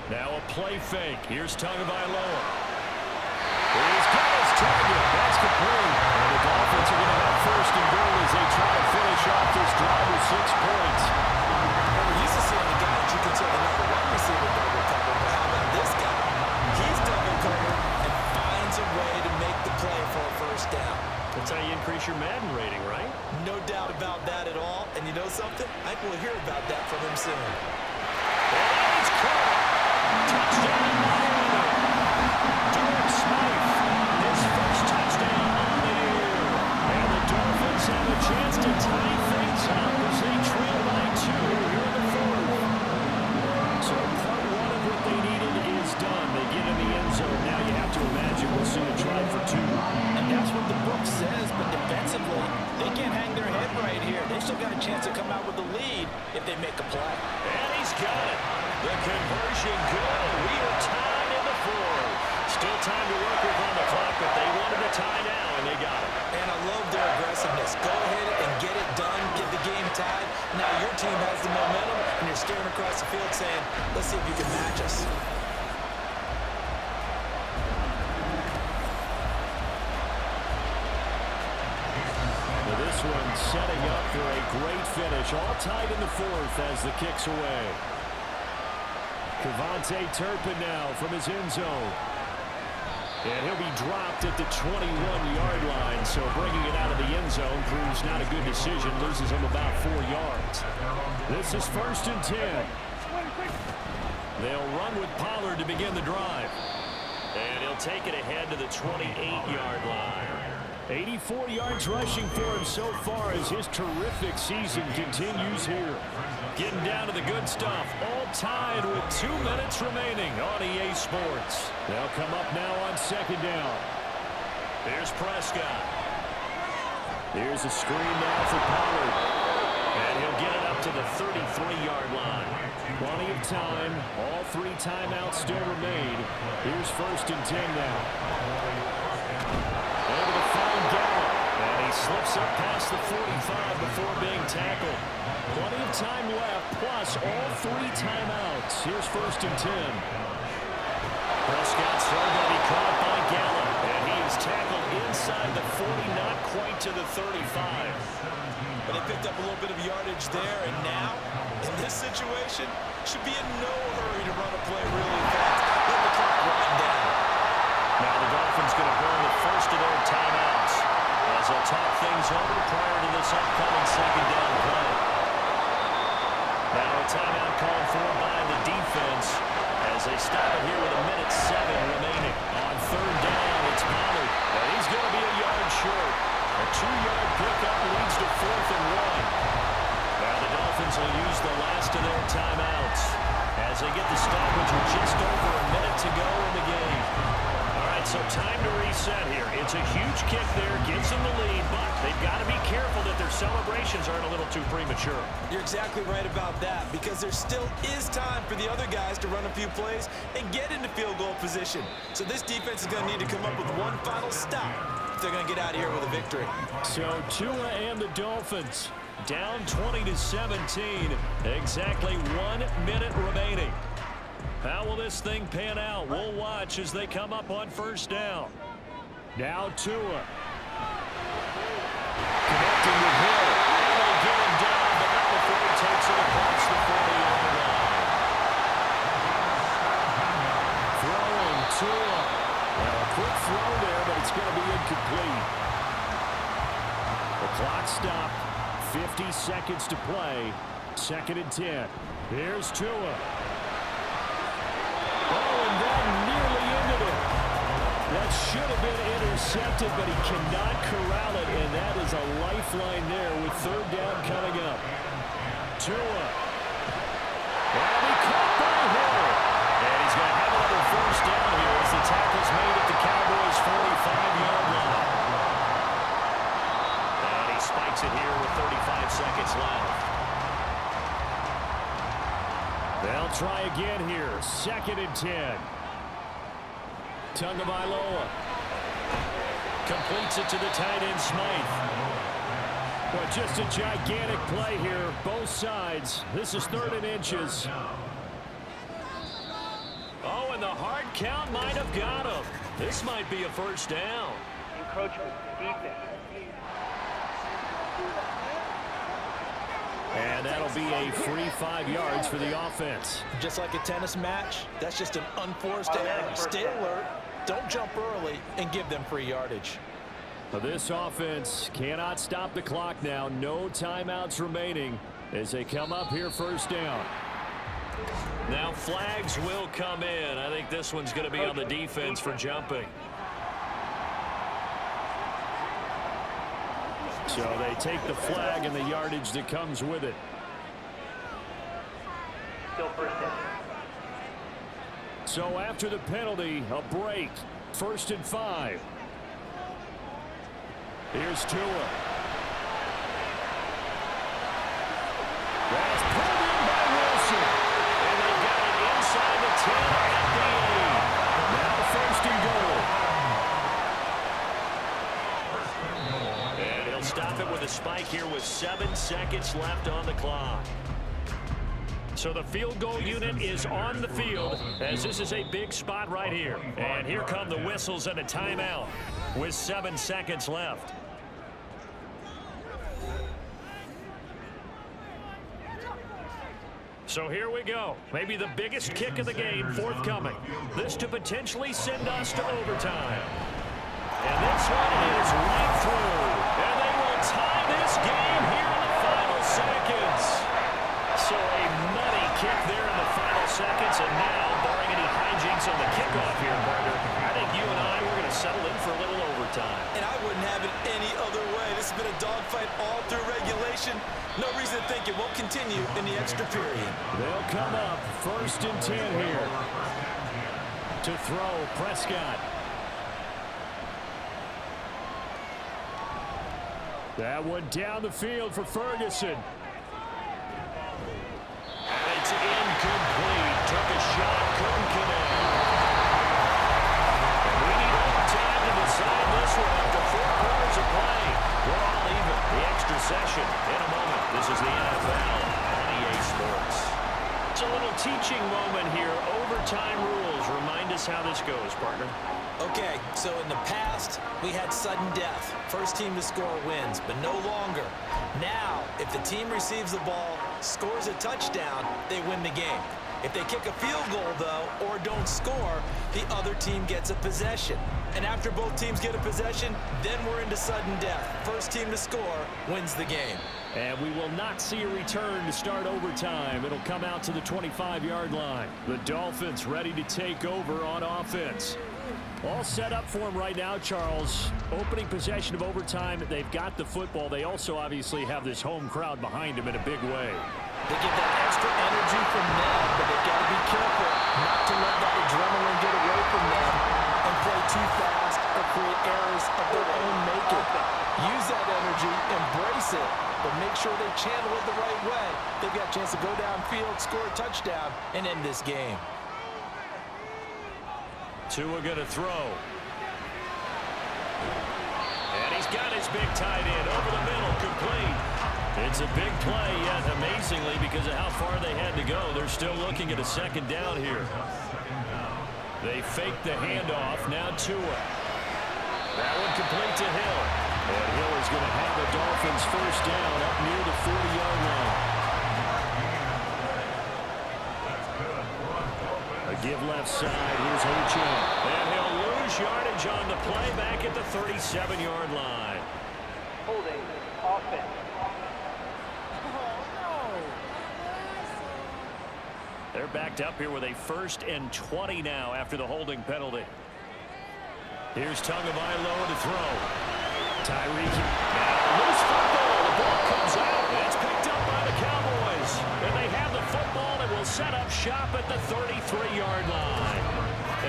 Now a play fake. Here's Tagovailoa. He's got his target. That's complete. And the Dolphins are going to have 1st and goal as they try to finish off this drive with 6 points. We're used to seeing the guy that you consider the number 1 receiver double cover, but how about this guy? He's double covered and finds a way to make the play for a 1st down. That's how you increase your Madden rating, right? No doubt about that at all. And you know something? I think we'll hear about that from him soon. And it's caught. Touchdown, Miami. Durham Smythe, his 1st touchdown on the year. And the Dolphins have a chance to tie things up as they trail by 2 here in the 4th. So part 1 of what they needed is done. They get in the end zone. Now you have to imagine we'll see a try for 2. And that's what the book says, but defensively, they can't hang their head right here. They still got a chance to come out with the lead if they make a play. And he's got it. The conversion good. We are tied in the 4th. Still time to work with on the clock, but they wanted a tie now, and they got it. And I love their aggressiveness. Go ahead and get it done, get the game tied. Now your team has the momentum, and you're staring across the field saying, let's see if you can match us. Well, this one setting up for a great finish. All tied in the 4th as the kick's away. Kevontae Turpin now from his end zone. And he'll be dropped at the 21-yard line, so bringing it out of the end zone proves not a good decision, loses him about 4 yards. This is 1st and 10. They'll run with Pollard to begin the drive. And he'll take it ahead to the 28-yard line. 84 yards rushing for him so far as his terrific season continues here. Getting down to the good stuff. All tied with 2 minutes remaining on EA Sports. They'll come up now on 2nd down. Here's Prescott. Here's a screen now for Pollard. And he'll get it up to the 33-yard line. Plenty of time. All 3 timeouts still remain. Here's 1st and 10 now. Able to find Gallup. And he slips up past the 45 before being tackled. Plenty of time left, plus all 3 timeouts. Here's 1st and 10. Prescott's throw going to be caught by Gallup. And he is tackled inside the 40, not quite to the 35. But they picked up a little bit of yardage there, and now, in this situation, should be in no hurry to run a play really fast. Let the clock wind down. Now the Dolphins going to burn the first of their timeouts as they'll talk things over prior to this upcoming second down play. Now a timeout called for by the defense as they stop it here with 1:07 remaining. On third down, it's Pollard, and he's going to be a yard short. A 2-yard pickup leads to 4th and 1. Now the Dolphins will use the last of their timeouts as they get the stoppage with just over a minute to go in the game. All right, so time to reset here. It's a huge kick there, gives them the lead, but they've got to be careful that their celebrations aren't a little too premature. You're exactly right about that, because there still is time for the other guys to run a few plays and get into field goal position. So this defense is going to need to come up with one final stop if they're going to get out of here with a victory. So Tua and the Dolphins down 20-17. Exactly 1 minute remaining. How will this thing pan out? We'll watch as they come up on first down. Now Tua. Connecting with Hill. And they get him down, but not before he takes it across the 40-yard line. Throwing Tua. Well, a quick throw there, but it's going to be incomplete. The clock stopped. 50 seconds to play. 2nd and 10. Here's Tua. Oh, and that nearly ended it. That should have been intercepted, but he cannot corral it, and that is a lifeline there with third down coming up. Tua. And he caught by Hill. And he's going to have another first down here as the tackle's made at the Cowboys' 45-yard line. And he spikes it here with 35 seconds left. They'll try again here. 2nd and 10. Tagovailoa completes it to the tight end Smythe. But just a gigantic play here, both sides. This is 3rd and inches. Oh, and the hard count might have got him. This might be a first down. Encroachment, defense. And that'll be a free 5 yards for the offense. Just like a tennis match, that's just an unforced error. Stay alert, don't jump early, and give them free yardage. Well, this offense cannot stop the clock now. No timeouts remaining as they come up here first down. Now flags will come in. I think this one's going to be on the defense for jumping. So they take the flag and the yardage that comes with it. Still first down. So after the penalty, a break. 1st and 5. Here's Tua. That's pulled in by Wilson. And they got it inside the 10 at the 8. Now 1st and goal. And he'll stop it with a spike here with 7 seconds left on the clock. So the field goal unit is on the field as this is a big spot right here. And here come the whistles and a timeout with 7 seconds left. So here we go. Maybe the biggest kick of the game forthcoming. This to potentially send us to overtime. And this one is right through. And they will tie this game here in the final seconds. So a money kick there in the final seconds. And now, barring any hijinks on the kickoff here, partner, I think you and I, we're going to settle in for a little overtime. And I wouldn't have it any other way. This has been a dogfight all through regulation. No reason to think it won't continue in the extra period. They'll come up 1st and 10 here. To throw, Prescott. That one down the field for Ferguson. And it's incomplete. Took a shot, couldn't connect. And we need overtime to decide this one after 4 quarters of play. We're all even. The extra session in a moment. This is the NFL on EA Sports. It's a little teaching moment here. Overtime rules. Remind us how this goes, partner. Okay, so in the past, we had sudden death. First team to score wins, but no longer. Now, if the team receives the ball, scores a touchdown, they win the game. If they kick a field goal, though, or don't score, the other team gets a possession. And after both teams get a possession, then we're into sudden death. First team to score wins the game. And we will not see a return to start overtime. It'll come out to the 25-yard line. The Dolphins ready to take over on offense. All set up for them right now, Charles. Opening possession of overtime. They've got the football. They also obviously have this home crowd behind them in a big way. They get that extra energy from them, but they've got to be careful not to let that adrenaline get away from them and play too fast or create errors of their own making. Use that energy, embrace it, but make sure they channel it the right way. They've got a chance to go downfield, score a touchdown, and end this game. Tua going to throw. And he's got his big tight end over the middle, complete. It's a big play, yet amazingly, because of how far they had to go, they're still looking at a second down here. They fake the handoff. Now Tua. That one complete to Hill. And Hill is going to have the Dolphins first down up near the 40-yard line. A give left side. Here's Uchan. And he'll lose yardage on the play back at the 37-yard line. Holding offense. They're backed up here with a 1st and 20 now after the holding penalty. Here's Tagovailoa to throw. Tyreek. Loose football. The ball comes out. And it's picked up by the Cowboys. And they have the football and will set up shop at the 33-yard line.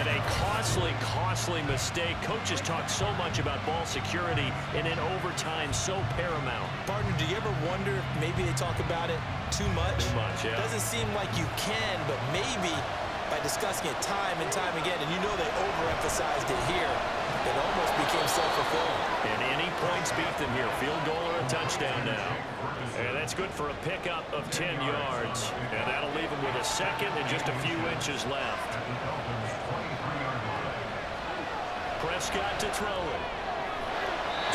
And a costly mistake. Coaches talk so much about ball security and in overtime so paramount. Partner, do you ever wonder if maybe they talk about it too much? Too much, yeah. Doesn't seem like you can, but maybe by discussing it time and time again, and you know they overemphasized it here, it almost became self-fulfilling. And any points beat them here. Field goal or a touchdown now. And that's good for a pickup of 10 yards. And that'll leave them with a second and just a few inches left. Prescott to throw it.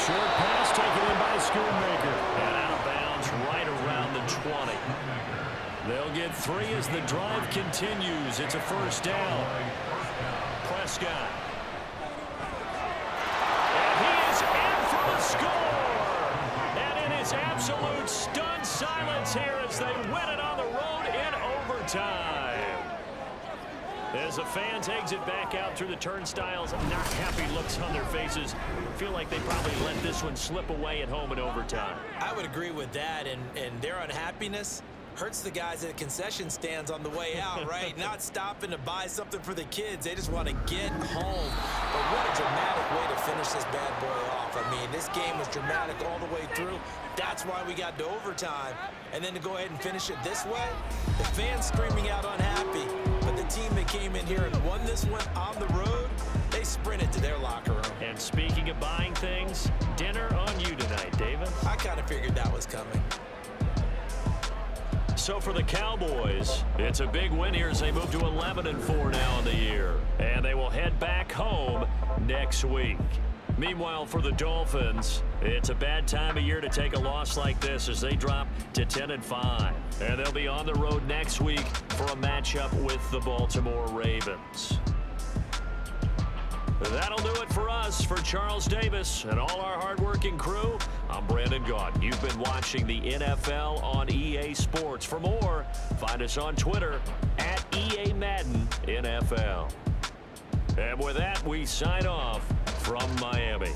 Short pass taken in by Schoonmaker. And out of bounds right around the 20. They'll get 3 as the drive continues. It's a first down. Prescott. And he is in for the score. And it is absolute stunned silence here as they win it on the road in overtime. As the fans exit back out through the turnstiles, not happy looks on their faces. Feel like they probably let this one slip away at home in overtime. I would agree with that, and their unhappiness hurts the guys at the concession stands on the way out, right? Not stopping to buy something for the kids. They just want to get home. But what a dramatic way to finish this bad boy off. I mean, this game was dramatic all the way through. That's why we got to overtime. And then to go ahead and finish it this way, the fans screaming out unhappy. But the team that came in here and won this one on the road, they sprinted to their locker room. And speaking of buying things, dinner on you tonight, David. I kind of figured that was coming. So for the Cowboys, it's a big win here as they move to 11-4 now in the year. And they will head back home next week. Meanwhile, for the Dolphins, it's a bad time of year to take a loss like this as they drop to 10-5. And they'll be on the road next week for a matchup with the Baltimore Ravens. That'll do it for us. For Charles Davis and all our hardworking crew, I'm Brandon Gaudin. You've been watching the NFL on EA Sports. For more, find us on Twitter at EA Madden NFL. And with that, we sign off from Miami.